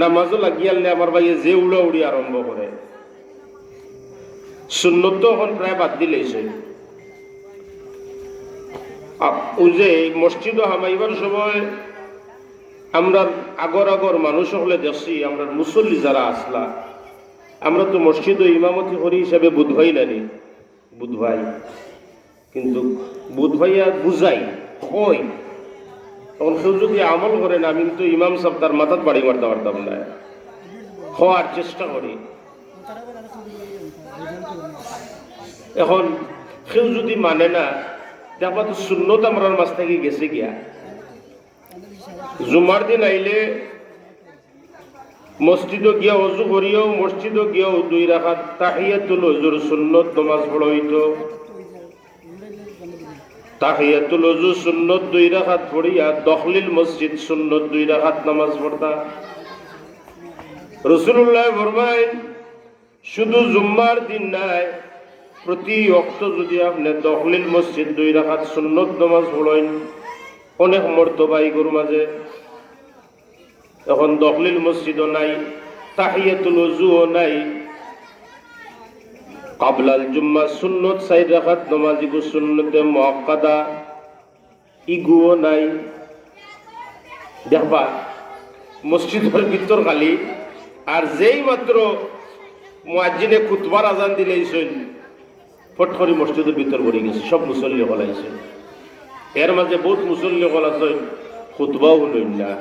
নামাজও লাগিয়ালে আমার ভাইয়ে যে উড়া উড়ি আরম্ভ করে। সুন্নত তো এখন প্রায় বাদ দিলেছে। ওই যে মসজিদও হামাইবার সময় আমরা আগর মানুষ হলে দেখছি, আমরা মুসল্লি যারা আসলা, আমরা তো মসজিদ ও ইমামতি করি হিসাবে বুধভাই নানি বুধভাই, কিন্তু বুধভাইয়া বুঝাই হয় তখন কেউ যদি আমল করেন, আমি তো ইমাম সাহেব তার মাথাত বাড়ি মারতে পারতাম না, হওয়ার চেষ্টা করি। এখন কেউ যদি মানে না, দেখবা তো সুন্নত আমরার মাছ থেকে গেছে গিয়া। জুমার দিন আইলে মসজিদও গিয়া অজু করিও, মসজিদও গিয়াও 2 রাকাত তাহিয়াতুল ওযুর সুন্নত নামাজ পড়া হইতো। তাহিয়াতুল ওযু সুন্নত 2 রাকাত পড়িয়া দখলিল মসজিদ সুন্নত 2 রাকাত নামাজ পড়তা। রাসূলুল্লাহ ফরমায় শুধু জুম্মার দিন নাই, প্রতি ওয়াক্ত যদি আপনি দখলিল মসজিদ 2 রাকাত সুন্নত নামাজ পড়েন, অনেক মর্তবা এগুর মাঝে। এখন দখলিল মসজিদও নাই, তাহিয়াতুল ওযুও নাই, কাবলাল জুম্মা সুন্নত 4 রাকাত নামাজ ইগু সুন্নতে মুআক্কাদা ইগুও নাই। দেখবা মসজিদের ভিতর খালি, আর যেই মাত্র মুয়াজ্জিনে খুতবার আজান দিলেইছেন, ফট করে মসজিদের ভিতর পড়ে গেছে, সব মুসল্লি হল আইছে। এর মাঝে বহুত মুসল্লি হল আছে, খুতবাও হইল না,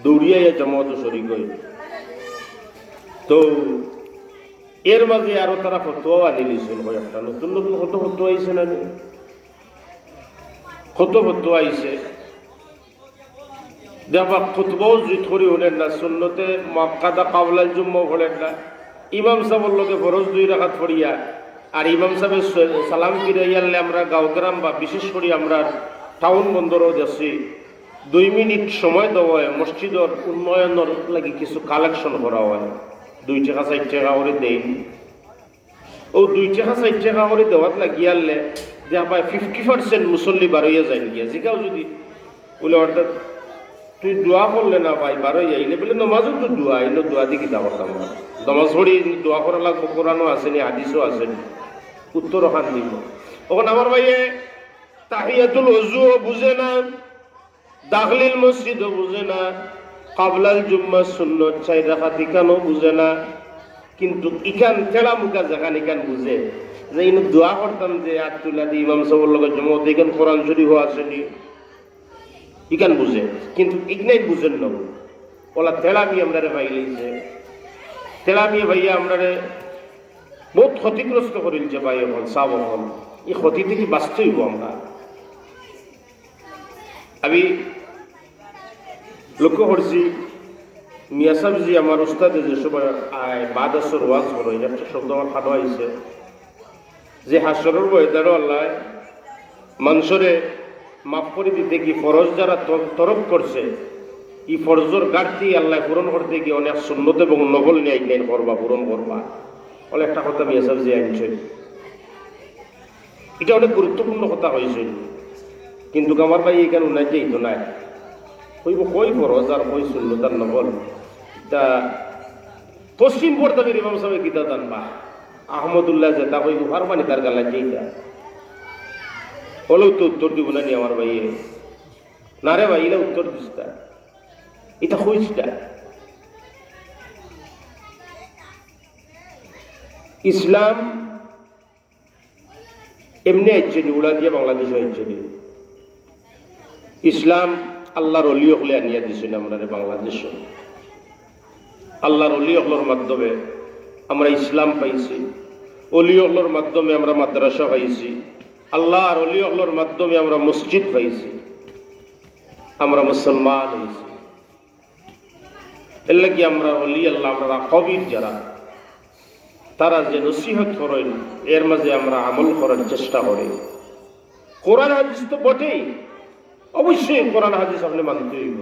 দৌড়িয়া জামাত শরীক হই। তো এর মাঝে আরো তারা ফতোয়া আনি নিয়েছেন, কয়েকটা নতুন নতুন কত ফতোয়া আইছে না, কত ফতোয়া আইছে। দেখবা খুতবাও জিত করি হলেন না, সুন্নতে মুআক্কাদা কাবলাল জুম্মা হলেন না, ইমাম সাহেবের লগে ফরজ 2 রাকাত পড়িয়া, আর ইমাম সাহেবের সালাম ফিরাইয়ালে আমরা গাঁওগ্রাম বা বিশেষ করে আমরা টাউন বন্দরও যাচ্ছি, 2 মিনিট সময় দেওয়া হয়, মসজিদের উন্নয়নের লাগি কিছু কালেকশন করা হয়, 2 টাকা 4 টাকা করে দেই। ও 2 টাকা 4 টাকা করে দেওয়ার লাগিয়ালে দেখবা 50% মুসল্লি বারইয়া যায় গিয়া। জিকাও যদি বলে অর্থাৎ তুই দোয়া করলে না ভাই বারোই আইলে বলে নমাজও তো দোয়া, এলো দোয়া দিয়ে কিতা করতাম না, নমাজ পড়ি দোয়া করা লাগবো, কোরআনও আসেনি হাদিসও আসেনি, উত্তর ওখান দিব। তখন আমার ভাইয়ে তাহিয়াতুল ওযুও বুঝে না, দাখলিল মসজিদও বুঝে না, কাবলাল জুম্মা সুন্নত 4 রাকাত ইকানও বুঝে না, কিন্তু ইকান তেলা মুখা যেখান ইকান বুঝে যে ইনো দোয়া করতাম যে আতুল্লাহ দি ইমাম সাহেবের লগে জমাত, ইকান কোরআন শরীফও আসেনি, ইকান বুঝে, কিন্তু ইগনাই বুঝেন না। ওলা তেলামি আমরা ভাইলেছে, তেলামি ভাইয়া আমরা বহুত ক্ষতিগ্রস্ত করিলছে ভাই। এখন সাব এখন এই ক্ষতি থেকে বাঁচতে হইব আমরা। আমি লক্ষ্য করছি মিয়া সাহেবজি আমার উস্তাদে যে সময় বাদ আসর ওয়াজ করো, একটা শব্দ আমার খাটো আইছে যে হাসরের ময়দানে আল্লাহ মানুষরে মাফ করে দিতে কি ফরজ যারা তরফ করছে, এই ফরজর ঘাটতি আল্লাহ পূরণ করতে গিয়ে অনেক সুন্নত এবং নফল নিয়ে আইন করবা, পূরণ করবা। বলে একটা কথা মিয়া সাহেব যে আনছে, এটা অনেক গুরুত্বপূর্ণ কথা হয়েছে, কিন্তু আমার ভাই এখানে উনার যেই তো নাই কইব কই ফরজ আর কই সুন্নত আর নফল। তা পশ্চিম পর্দাবের ইমাম সাহেব গীতা দানবা আহমদুল্লাহ যে তা কইব হারমানি তার গালা যেইটা হলেও তো উত্তর দিব না নি আমার ভাইয়ে, না রে ভাই এটা উত্তর দিসটা, এটা হইসটা। ইসলাম এমনি আইছে নি, উড়া দিয়ে বাংলাদেশে আইছে নি। ইসলাম আল্লাহর অলি হলে আনিয়া দিছেন আমরা বাংলাদেশ। আল্লাহর অলি হলোর মাধ্যমে আমরা ইসলাম পাইছি, অলি হলোর মাধ্যমে আমরা মাদ্রাসা পাইছি, আল্লাহ আর অলি হলোর মাধ্যমে আমরা মসজিদ পাইছি, আমরা মুসলমান হয়েছি। এর লাগি আমরা অলি আল্লাহ, আমরা কবির যারা তারা যে নসিহত করেন এর মাঝে আমরা আমল করার চেষ্টা করি। কোরআন হাদিস তো বটেই, অবশ্যই কোরআন হাদিস আপনি মানতে হইব।